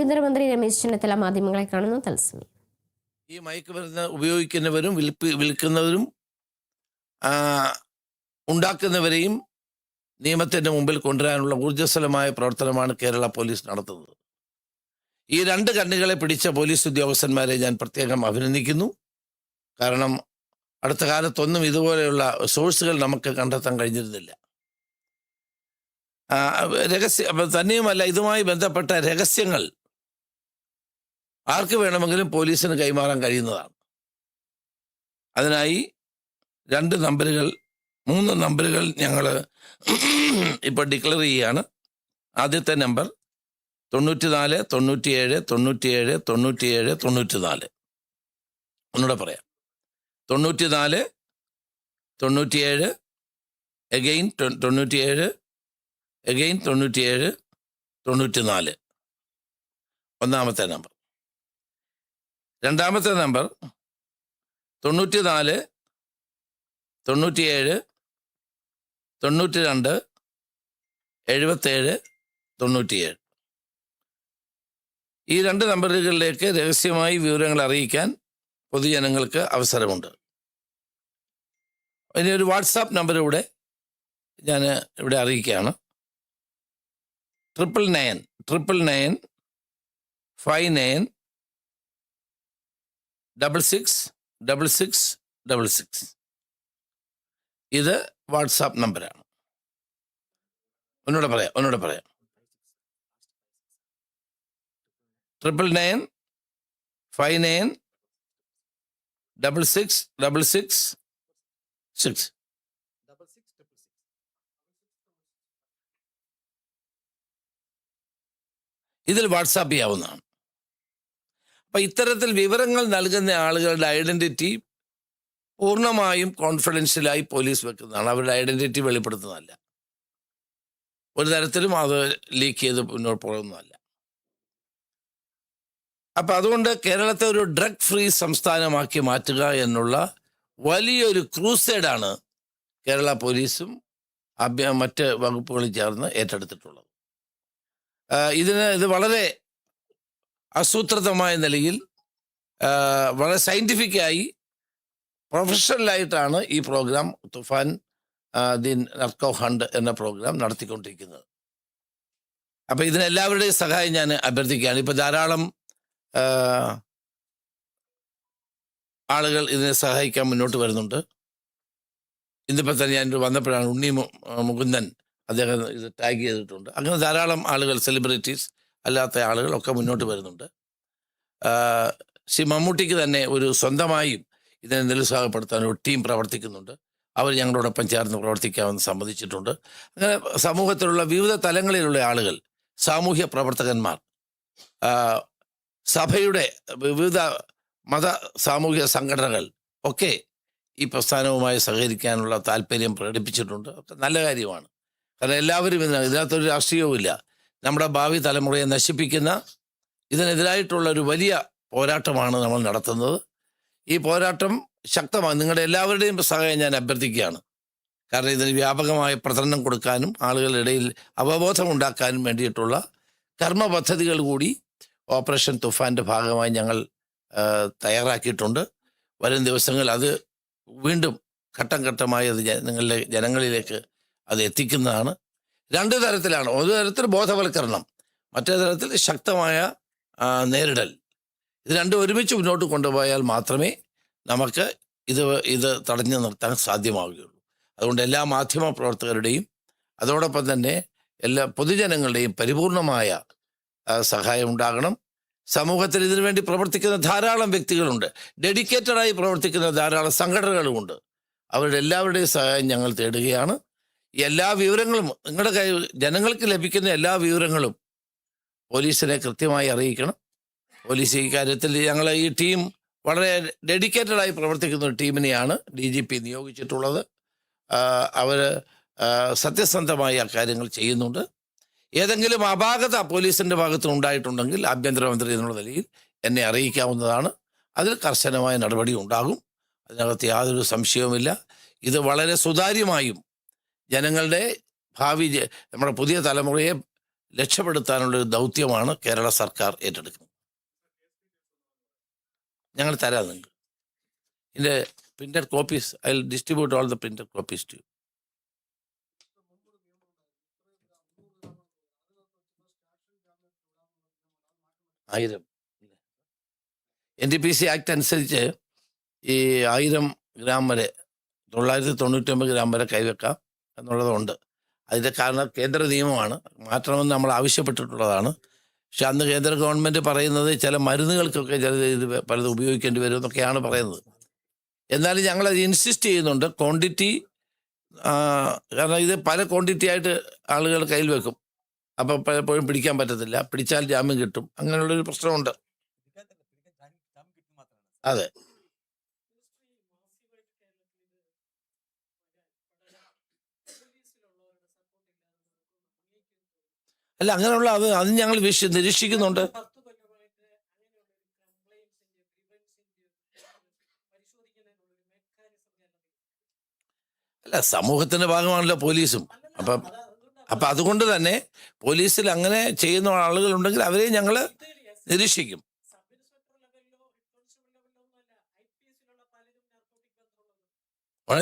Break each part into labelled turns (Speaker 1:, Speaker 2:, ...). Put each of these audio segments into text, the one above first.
Speaker 1: കേന്ദ്രമന്ത്രി രമേശ് ചെന്നിത്തല മാധ്യമങ്ങളെ കാണുന്നു തത്സമയം.
Speaker 2: ഈ മയക്കുമരുന്ന് ഉപയോഗിക്കുന്നവരും വിൽക്കുന്നവരും ഉണ്ടാക്കുന്നവരെയും നിയമത്തിൻ്റെ മുമ്പിൽ കൊണ്ടുവരാനുള്ള ഊർജ്ജസ്വലമായ പ്രവർത്തനമാണ് കേരള പോലീസ് നടത്തുന്നത്. ഈ രണ്ട് കണ്ണികളെ പിടിച്ച പോലീസ് ഉദ്യോഗസ്ഥന്മാരെ ഞാൻ പ്രത്യേകം അഭിനന്ദിക്കുന്നു. കാരണം അടുത്ത കാലത്തൊന്നും ഇതുപോലെയുള്ള സോഴ്സുകൾ നമുക്ക് കണ്ടെത്താൻ കഴിഞ്ഞിരുന്നില്ല. തന്നെയുമല്ല, ഇതുമായി ബന്ധപ്പെട്ട രഹസ്യങ്ങൾ ആർക്ക് വേണമെങ്കിലും പോലീസിന് കൈമാറാൻ കഴിയുന്നതാണ്. അതിനായി 3 നമ്പറുകൾ ഞങ്ങൾ ഇപ്പോൾ ഡിക്ലെയർ ചെയ്യുകയാണ്. ആദ്യത്തെ നമ്പർ 94 97 97 97 94. ഒന്നുകൂടെ പറയാം, 94 97 അഗെയിൻ 97 അഗെയിൻ 97 94 ഒന്നാമത്തെ നമ്പർ. രണ്ടാമത്തെ നമ്പർ 94 97 92 77 97. ഈ 2 നമ്പറുകളിലേക്ക് രഹസ്യമായി വിവരങ്ങൾ അറിയിക്കാൻ പൊതുജനങ്ങൾക്ക് അവസരമുണ്ട്. ഇനി ഒരു വാട്സാപ്പ് നമ്പർ കൂടെ ഞാൻ ഇവിടെ അറിയിക്കുകയാണ്. 999 59 66 66 66. ഇത് വാട്സാപ്പ് നമ്പറാണ്. ഒന്നുകൂടെ പറയാം 999 59 66 66 6. ഇതിൽ വാട്സാപ്പ് ചെയ്യാവുന്നതാണ്. അപ്പം ഇത്തരത്തിൽ വിവരങ്ങൾ നൽകുന്ന ആളുകളുടെ ഐഡൻറ്റിറ്റി പൂർണ്ണമായും കോൺഫിഡൻഷ്യലായി പോലീസ് വെക്കുന്നതാണ്. അവരുടെ ഐഡൻറ്റിറ്റി വെളിപ്പെടുത്തുന്നതല്ല. ഒരു തരത്തിലും അത് ലീക്ക് ചെയ്ത് മുന്നോട്ട് പോകുന്നതല്ല. അപ്പം അതുകൊണ്ട് കേരളത്തെ ഒരു ഡ്രഗ് ഫ്രീ സംസ്ഥാനമാക്കി മാറ്റുക എന്നുള്ള വലിയൊരു ക്രൂസൈഡാണ് കേരള പോലീസും മറ്റ് വകുപ്പുകളും ചേർന്ന് ഏറ്റെടുത്തിട്ടുള്ളത്. ഇത് വളരെ ആസൂത്രിതമായ നിലയിൽ വളരെ സയൻറ്റിഫിക്കായി പ്രൊഫഷണലായിട്ടാണ് ഈ programme Toofan the narco hunt എന്ന പ്രോഗ്രാം നടത്തിക്കൊണ്ടിരിക്കുന്നത്. അപ്പം ഇതിനെല്ലാവരുടെയും സഹായം ഞാൻ അഭ്യർത്ഥിക്കുകയാണ്. ഇപ്പം ധാരാളം ആളുകൾ ഇതിനെ സഹായിക്കാൻ മുന്നോട്ട് വരുന്നുണ്ട്. ഇന്നിപ്പോൾ തന്നെ ഞാൻ വന്നപ്പോഴാണ് ഉണ്ണി മുകുന്ദൻ അദ്ദേഹം ഇത് ടാഗ് ചെയ്തിട്ടുണ്ട്. അങ്ങനെ ധാരാളം ആളുകൾ, സെലിബ്രിറ്റീസ് അല്ലാത്ത ആളുകളൊക്കെ മുന്നോട്ട് വരുന്നുണ്ട്. ശ്രീ മമ്മൂട്ടിക്ക് തന്നെ ഒരു സ്വന്തമായും ഇതിനെ നിരുത്സാഹപ്പെടുത്താൻ ഒരു ടീം പ്രവർത്തിക്കുന്നുണ്ട്. അവർ ഞങ്ങളോടൊപ്പം ചേർന്ന് പ്രവർത്തിക്കാമെന്ന് സമ്മതിച്ചിട്ടുണ്ട്. അങ്ങനെ സമൂഹത്തിലുള്ള വിവിധ തലങ്ങളിലുള്ള ആളുകൾ, സാമൂഹ്യ പ്രവർത്തകന്മാർ, സഭയുടെ വിവിധ മത സാമൂഹ്യ സംഘടനകൾ ഒക്കെ ഈ പ്രസ്ഥാനവുമായി സഹകരിക്കാനുള്ള താല്പര്യം പ്രകടിപ്പിച്ചിട്ടുണ്ട്. ഒക്കെ നല്ല കാര്യമാണ്. കാരണം എല്ലാവരും ഇതിനകത്തൊരു രാഷ്ട്രീയവും ഇല്ല. നമ്മുടെ ഭാവി തലമുറയെ നശിപ്പിക്കുന്ന ഇതിനെതിരായിട്ടുള്ള ഒരു വലിയ പോരാട്ടമാണ് നമ്മൾ നടത്തുന്നത്. ഈ പോരാട്ടം ശക്തമാണ്. നിങ്ങളുടെ എല്ലാവരുടെയും സഹായം ഞാൻ അഭ്യർത്ഥിക്കുകയാണ്. കാരണം ഇതിന് വ്യാപകമായ പ്രചരണം കൊടുക്കാനും ആളുകളുടെ ഇടയിൽ അവബോധം ഉണ്ടാക്കാനും വേണ്ടിയിട്ടുള്ള കർമ്മ പദ്ധതികൾ കൂടി ഓപ്പറേഷൻ തുഫാൻ്റെ ഭാഗമായി ഞങ്ങൾ തയ്യാറാക്കിയിട്ടുണ്ട്. വരും ദിവസങ്ങൾ അത് വീണ്ടും ഘട്ടം ഘട്ടമായി അത് ജനങ്ങളിലേക്ക് അത് എത്തിക്കുന്നതാണ്. 2 തരത്തിലാണ്. ഒരു തരത്തിൽ ബോധവൽക്കരണം, മറ്റേ തരത്തിൽ ശക്തമായ നേരിടൽ. ഇത് രണ്ടും ഒരുമിച്ച് മുന്നോട്ട് കൊണ്ടുപോയാൽ മാത്രമേ നമുക്ക് ഇത് തടഞ്ഞു നിർത്താൻ സാധ്യമാവുകയുള്ളൂ. അതുകൊണ്ട് എല്ലാ മാധ്യമ പ്രവർത്തകരുടെയും അതോടൊപ്പം തന്നെ എല്ലാ പൊതുജനങ്ങളുടെയും പരിപൂർണമായ സഹായം ഉണ്ടാകണം. സമൂഹത്തിൽ ഇതിനു വേണ്ടി പ്രവർത്തിക്കുന്ന ധാരാളം വ്യക്തികളുണ്ട്. ഡെഡിക്കേറ്റഡായി പ്രവർത്തിക്കുന്ന ധാരാളം സംഘടനകളുമുണ്ട്. അവരുടെ എല്ലാവരുടെയും സഹായം ഞങ്ങൾ തേടുകയാണ്. എല്ലാ വിവരങ്ങളും നിങ്ങളുടെ ജനങ്ങൾക്ക് ലഭിക്കുന്ന എല്ലാ വിവരങ്ങളും പോലീസിനെ കൃത്യമായി അറിയിക്കണം. പോലീസ് ഈ കാര്യത്തിൽ ഞങ്ങൾ ഈ ടീം വളരെ ഡെഡിക്കേറ്റഡായി പ്രവർത്തിക്കുന്ന ഒരു ടീമിനെയാണ് DGP നിയോഗിച്ചിട്ടുള്ളത്. അവർ സത്യസന്ധമായി ആ കാര്യങ്ങൾ ചെയ്യുന്നുണ്ട്. ഏതെങ്കിലും അപാകത പോലീസിൻ്റെ ഭാഗത്ത് ഉണ്ടായിട്ടുണ്ടെങ്കിൽ ആഭ്യന്തരമന്ത്രി എന്നുള്ള നിലയിൽ എന്നെ അറിയിക്കാവുന്നതാണ്. അതിൽ കർശനമായ നടപടി ഉണ്ടാകും. അതിനകത്ത് യാതൊരു സംശയവുമില്ല. ഇത് വളരെ സുതാര്യമായും ജനങ്ങളുടെ ഭാവി, നമ്മുടെ പുതിയ തലമുറയെ രക്ഷപ്പെടുത്താനുള്ളൊരു ദൗത്യമാണ് കേരള സർക്കാർ ഏറ്റെടുക്കുന്നത്. ഞങ്ങൾ തരാം നിങ്ങൾക്ക്. ഇതിൻ്റെ printed copies I will distribute all the printed copies to you. ആയിരം NDPC ആക്ട് അനുസരിച്ച് ഈ 1000 ഗ്രാം വരെ 999 ഗ്രാം വരെ കൈവെക്കാം എന്നുള്ളതുണ്ട്. അതിൻ്റെ കാരണം കേന്ദ്ര നിയമമാണ്, മാറ്റണമെന്ന് നമ്മൾ ആവശ്യപ്പെട്ടിട്ടുള്ളതാണ്. പക്ഷെ അന്ന് കേന്ദ്ര ഗവൺമെൻറ് പറയുന്നത് ചില മരുന്നുകൾക്കൊക്കെ ചില ഇത് പലതും ഉപയോഗിക്കേണ്ടി വരും എന്നൊക്കെയാണ് പറയുന്നത്. എന്നാലും ഞങ്ങളത് ഇൻസിസ്റ്റ് ചെയ്യുന്നുണ്ട് ക്വാണ്ടിറ്റി, കാരണം ഇത് പല ക്വാണ്ടിറ്റി ആയിട്ട് ആളുകൾ കയ്യിൽ വെക്കും. അപ്പം പലപ്പോഴും പിടിക്കാൻ പറ്റത്തില്ല, പിടിച്ചാൽ ജാമ്യം കിട്ടും, അങ്ങനെയുള്ളൊരു പ്രശ്നമുണ്ട്. അതെ, അല്ല അങ്ങനെയുള്ള അത് ഞങ്ങൾ നിരീക്ഷിക്കുന്നുണ്ട്. അല്ല, സമൂഹത്തിന്റെ ഭാഗമാണല്ലോ പോലീസും. അപ്പം അതുകൊണ്ട് തന്നെ പോലീസിൽ അങ്ങനെ ചെയ്യുന്ന ആളുകളുണ്ടെങ്കിൽ അവരെ ഞങ്ങൾ നിരീക്ഷിക്കും.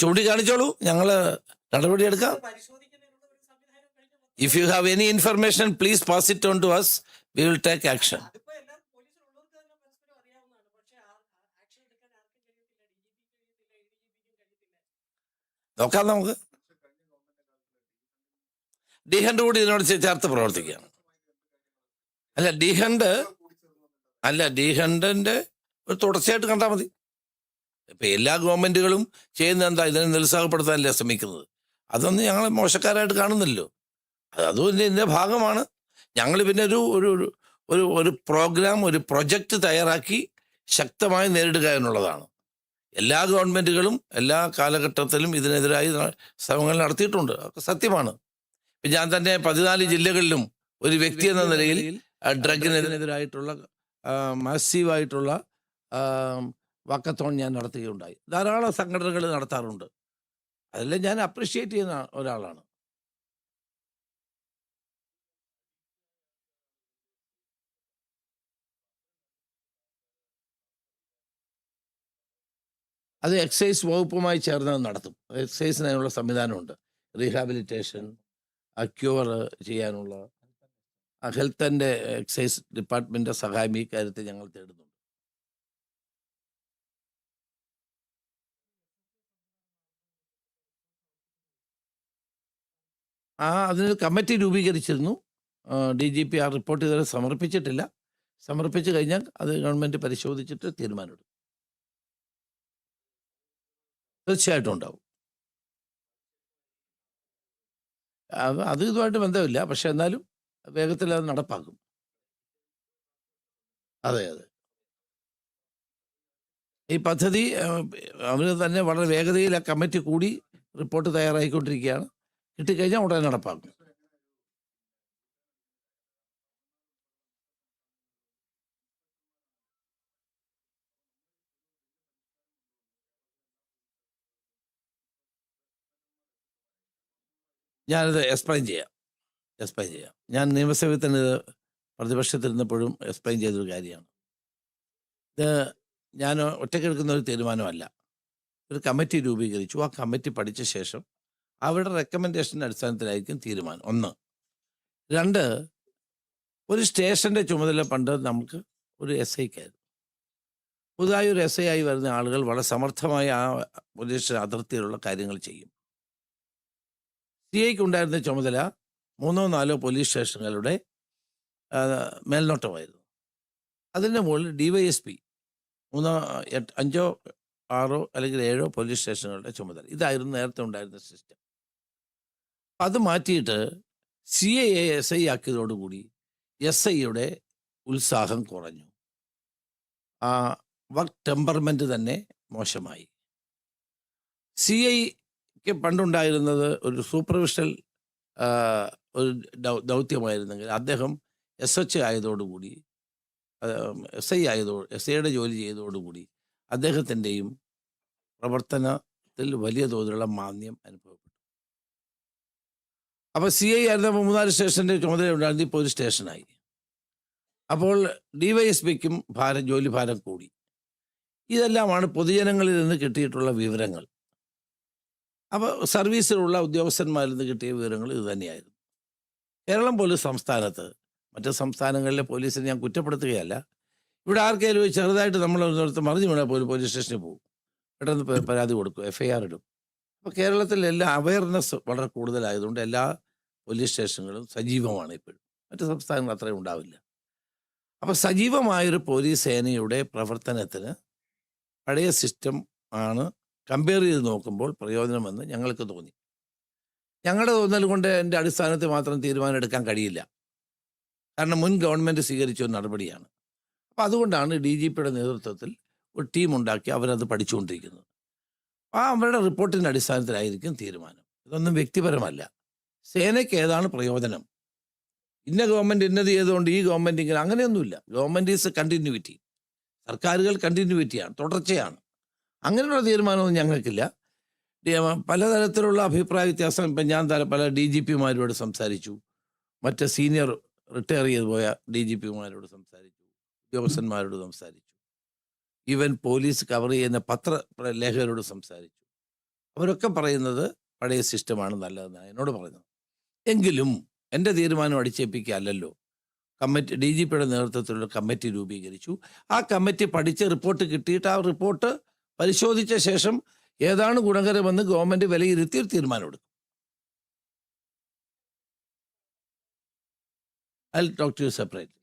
Speaker 2: ചൂണ്ടിക്കാണിച്ചോളൂ, ഞങ്ങൾ നടപടിയെടുക്കാം. If you have any information please pass it on to us, we will take action. നോക്കാം നമുക്ക്. ഡിഹണ്ട് കൂടി ഇതിനോട് ചേർത്ത് പ്രവർത്തിക്കാം. ഡിഹണ്ടിന്റെ ഒരു തുടർച്ചയായിട്ട് കണ്ടാൽ മതി. ഇപ്പൊ എല്ലാ ഗവൺമെന്റുകളും ചെയ്യുന്ന എന്താ, ഇതിനെ നിരുത്സാഹപ്പെടുത്താനല്ലേ ശ്രമിക്കുന്നത്. അതൊന്നും ഞങ്ങൾ മോശക്കാരായിട്ട് കാണുന്നില്ലല്ലോ. അതും ഇതിന്റെ ഭാഗമാണ്. ഞങ്ങൾ പിന്നെ ഒരു പ്രോഗ്രാം, ഒരു പ്രൊജക്റ്റ് തയ്യാറാക്കി ശക്തമായി നേരിടുക എന്നുള്ളതാണ്. എല്ലാ ഗവൺമെന്റുകളും എല്ലാ കാലഘട്ടത്തിലും ഇതിനെതിരായി ശ്രമങ്ങൾ നടത്തിയിട്ടുണ്ട്, അതൊക്കെ സത്യമാണ്. ഞാൻ തന്നെ 14 ജില്ലകളിലും ഒരു വ്യക്തി എന്ന നിലയിൽ ഡ്രഗിനെതിരായിട്ടുള്ള മാസീവായിട്ടുള്ള വാക്കത്തോൺ ഞാൻ നടത്തുകയുണ്ടായി. ധാരാളം സംഘടനകൾ നടത്താറുണ്ട്. അതെല്ലാം ഞാൻ അപ്രീഷിയേറ്റ് ചെയ്യുന്ന ഒരാളാണ്. അത് എക്സൈസ് വകുപ്പുമായി ചേർന്ന് നടത്തും. എക്സൈസിനുള്ള സംവിധാനമുണ്ട്. റീഹാബിലിറ്റേഷൻ, ക്യൂർ ചെയ്യാനുള്ള ഹെൽത്ത് ആൻഡ് എക്സൈസ് ഡിപ്പാർട്ട്മെന്റിന്റെ സഹായം ഈ കാര്യത്തിൽ ഞങ്ങൾ തേടുന്നുണ്ട്. അതിനൊരു കമ്മിറ്റി രൂപീകരിച്ചിരുന്നു. DGP ആ റിപ്പോർട്ട് ഇതുവരെ സമർപ്പിച്ചിട്ടില്ല. സമർപ്പിച്ചു കഴിഞ്ഞാൽ അത് ഗവൺമെന്റ് പരിശോധിച്ചിട്ട് തീരുമാനമെടുക്കും. തീർച്ചയായിട്ടും ഉണ്ടാവും. അത് ഇതുമായിട്ട് ബന്ധമില്ല, പക്ഷെ എന്നാലും വേഗത്തിൽ അത് നടപ്പാക്കും. അതെ. ഈ പദ്ധതി അവര് തന്നെ വളരെ വേഗതയിൽ ആ കമ്മിറ്റി കൂടി റിപ്പോർട്ട് തയ്യാറായിക്കൊണ്ടിരിക്കുകയാണ്. കിട്ടിക്കഴിഞ്ഞാൽ ഉടനെ നടപ്പാക്കും. ഞാനത് എക്സ്പ്ലെയിൻ ചെയ്യാം. ഞാൻ നിയമസഭയിൽ തന്നെ ഇത് പ്രതിപക്ഷത്തിരുന്നപ്പോഴും എക്സ്പ്ലെയിൻ ചെയ്തൊരു കാര്യമാണ്. ഇത് ഞാൻ ഒറ്റയ്ക്കെടുക്കുന്ന ഒരു തീരുമാനമല്ല. ഒരു കമ്മിറ്റി രൂപീകരിച്ചു. ആ കമ്മിറ്റി പഠിച്ച ശേഷം അവരുടെ റെക്കമെൻഡേഷൻ്റെ അടിസ്ഥാനത്തിലായിരിക്കും തീരുമാനം. 1. 2, ഒരു സ്റ്റേഷൻ്റെ ചുമതല പണ്ട് നമുക്ക് ഒരു SIക്കായിരുന്നു. പുതുതായി ഒരു SI ആയി വരുന്ന ആളുകൾ വളരെ സമർത്ഥമായി ആ പോലീസ് അതിർത്തിയിലുള്ള കാര്യങ്ങൾ ചെയ്യും. CIക്ക് ഉണ്ടായിരുന്ന ചുമതല 3-4 പോലീസ് സ്റ്റേഷനുകളുടെ മേൽനോട്ടമായിരുന്നു. അതിൻ്റെ മുകളിൽ DYSP 5, 6 അല്ലെങ്കിൽ 7 പോലീസ് സ്റ്റേഷനുകളുടെ ചുമതല. ഇതായിരുന്നു നേരത്തെ ഉണ്ടായിരുന്ന സിസ്റ്റം. അത് മാറ്റിയിട്ട് CIയെ SI ആക്കിയതോടുകൂടി SIയുടെ ഉത്സാഹം കുറഞ്ഞു. വർക്ക് ടെമ്പർമെന്റ് തന്നെ മോശമായി. CIക്ക് പണ്ടുണ്ടായിരുന്നത് ഒരു സൂപ്പർവിഷണൽ ഒരു ദൗത്യമായിരുന്നെങ്കിൽ അദ്ദേഹം SH ആയതോടുകൂടി, SIയുടെ ജോലി ചെയ്തതോടുകൂടി അദ്ദേഹത്തിൻ്റെയും പ്രവർത്തനത്തിൽ വലിയ തോതിലുള്ള മാന്ദ്യം അനുഭവപ്പെട്ടു. അപ്പോൾ CI ആയിരുന്നപ്പോൾ 3-4 സ്റ്റേഷൻ്റെ ചുമതല ഉണ്ടായിരുന്നു, ഇപ്പോൾ ഒരു സ്റ്റേഷനായി. അപ്പോൾ DYSPക്കും ജോലി ഭാരം കൂടി. ഇതെല്ലാമാണ് പൊതുജനങ്ങളിൽ നിന്ന് കിട്ടിയിട്ടുള്ള വിവരങ്ങൾ. അപ്പോൾ സർവീസിലുള്ള ഉദ്യോഗസ്ഥന്മാരിൽ നിന്ന് കിട്ടിയ വിവരങ്ങൾ ഇത് തന്നെയായിരുന്നു. കേരളം പോലും സംസ്ഥാനത്ത്, മറ്റ് സംസ്ഥാനങ്ങളിലെ പോലീസിനെ ഞാൻ കുറ്റപ്പെടുത്തുകയല്ല, ഇവിടെ ആർക്കെങ്കിലും ചെറുതായിട്ട് നമ്മളൊരിടത്ത് മറിഞ്ഞു വീണാൽ പോലും പോലീസ് സ്റ്റേഷനിൽ പോകും, പെട്ടെന്ന് പരാതി കൊടുക്കും, FIR ഇടും. അപ്പോൾ കേരളത്തിൽ എല്ലാ അവയർനെസ് വളരെ കൂടുതലായതുകൊണ്ട് എല്ലാ പോലീസ് സ്റ്റേഷനുകളും സജീവമാണ് ഇപ്പോഴും. മറ്റ് സംസ്ഥാനങ്ങൾ അത്രയും ഉണ്ടാവില്ല. അപ്പോൾ സജീവമായൊരു പോലീസ് സേനയുടെ പ്രവർത്തനത്തിന് പഴയ സിസ്റ്റം ആണ് കമ്പയർ ചെയ്ത് നോക്കുമ്പോൾ പ്രയോജനമെന്ന് ഞങ്ങൾക്ക് തോന്നി. ഞങ്ങളുടെ തോന്നൽ കൊണ്ട് എൻ്റെ അടിസ്ഥാനത്തിൽ മാത്രം തീരുമാനം എടുക്കാൻ കഴിയില്ല. കാരണം മുൻ ഗവൺമെൻറ് സ്വീകരിച്ച ഒരു നടപടിയാണ്. അപ്പോൾ അതുകൊണ്ടാണ് DGPയുടെ നേതൃത്വത്തിൽ ഒരു ടീം ഉണ്ടാക്കി അവരത് പഠിച്ചുകൊണ്ടിരിക്കുന്നത്. അവരുടെ റിപ്പോർട്ടിൻ്റെ അടിസ്ഥാനത്തിലായിരിക്കും തീരുമാനം. ഇതൊന്നും വ്യക്തിപരമല്ല. സേനയ്ക്ക് ഏതാണ് പ്രയോജനം, ഇന്ന ഗവൺമെൻറ് ഇന്നത് ചെയ്തുകൊണ്ട് ഈ ഗവൺമെൻറ് ഇങ്ങനെ, അങ്ങനെയൊന്നുമില്ല. Government is continuity. സർക്കാരുകൾ കണ്ടിന്യൂവിറ്റിയാണ്, തുടർച്ചയാണ്. അങ്ങനെയുള്ള തീരുമാനമൊന്നും ഞങ്ങൾക്കില്ല. പലതരത്തിലുള്ള അഭിപ്രായ വ്യത്യാസം. ഇപ്പം ഞാൻ പല DGPമാരോട് സംസാരിച്ചു, മറ്റ് സീനിയർ റിട്ടയർ ചെയ്ത് പോയ DGPമാരോട് സംസാരിച്ചു, ഉദ്യോഗസ്ഥന്മാരോട് സംസാരിച്ചു, ഈവൻ പോലീസ് കവർ ചെയ്യുന്ന പത്രലേഖകരോട് സംസാരിച്ചു. അവരൊക്കെ പറയുന്നത് പഴയ സിസ്റ്റമാണ് നല്ലതെന്നാണ് എന്നോട് പറയുന്നത്. എങ്കിലും എൻ്റെ തീരുമാനം അടിച്ചേൽപ്പിക്കുകയല്ലല്ലോ. DGPയുടെ നേതൃത്വത്തിലുള്ള കമ്മിറ്റി രൂപീകരിച്ചു. ആ കമ്മിറ്റി പഠിച്ച് റിപ്പോർട്ട് കിട്ടിയിട്ട് ആ റിപ്പോർട്ട് പരിശോധിച്ച ശേഷം ഏതാണ് ഗുണകരമെന്ന് ഗവൺമെൻറ് വിലയിരുത്തി ഒരു തീരുമാനമെടുക്കും. I'll talk to you separately.